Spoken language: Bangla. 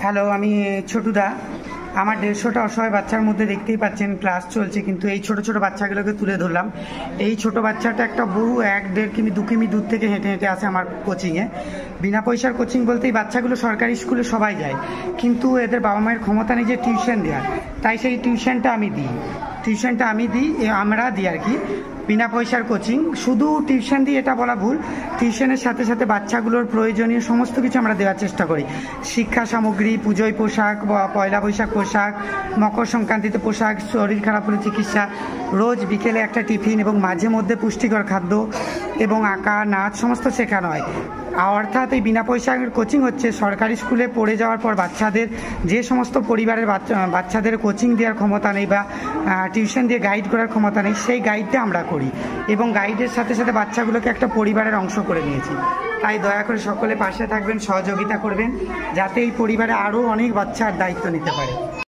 হ্যালো, আমি ছোটুদা। আমার 150টা অসহায় বাচ্চার মধ্যে দেখতেই পাচ্ছেন ক্লাস চলছে, কিন্তু এই ছোট ছোট বাচ্চাগুলোকে তুলে ধরলাম। এই ছোট বাচ্চাটা একটা বহু 1-1.5 কিমি 2 কিমি দূর থেকে হেঁটে হেঁটে আসে আমার কোচিংয়ে। বিনা পয়সার কোচিং বলতে এই বাচ্চাগুলো সরকারি স্কুলে সবাই যায়, কিন্তু এদের বাবা মায়ের ক্ষমতা নেই যে টিউশন দেওয়ার, তাই সেই টিউশনটা আমি দিই। আমরা দিই আর কি, বিনা পয়সার কোচিং। শুধু টিউশন দিই এটা বলা ভুল, টিউশনের সাথে সাথে বাচ্চাগুলোর প্রয়োজনীয় সমস্ত কিছু আমরা দেওয়ার চেষ্টা করি। শিক্ষা সামগ্রী, পুজোয় পোশাক, পয়লা বৈশাখ পোশাক, মকর সংক্রান্তিতে পোশাক, শরীর খারাপ হলে চিকিৎসা, রোজ বিকেলে একটা টিফিন এবং মাঝে মধ্যে পুষ্টিকর খাদ্য এবং আঁকা নাচ সমস্ত শেখানো হয়। অর্থাৎ এই বিনা পয়সার কোচিং হচ্ছে সরকারি স্কুলে পড়ে যাওয়ার পর বাচ্চাদের, যে সমস্ত পরিবারের বাচ্চাদের কোচিং দেওয়ার ক্ষমতা নেই বা টিউশন দিয়ে গাইড করার ক্ষমতা নেই, সেই গাইডটা আমরা করি এবং গাইডের সাথে সাথে বাচ্চাগুলোকে একটা পরিবারের অংশ করে নিয়েছি। তাই দয়া করে সকলে পাশে থাকবেন, সহযোগিতা করবেন, যাতে এই পরিবারে আরও অনেক বাচ্চার দায়িত্ব নিতে পারে।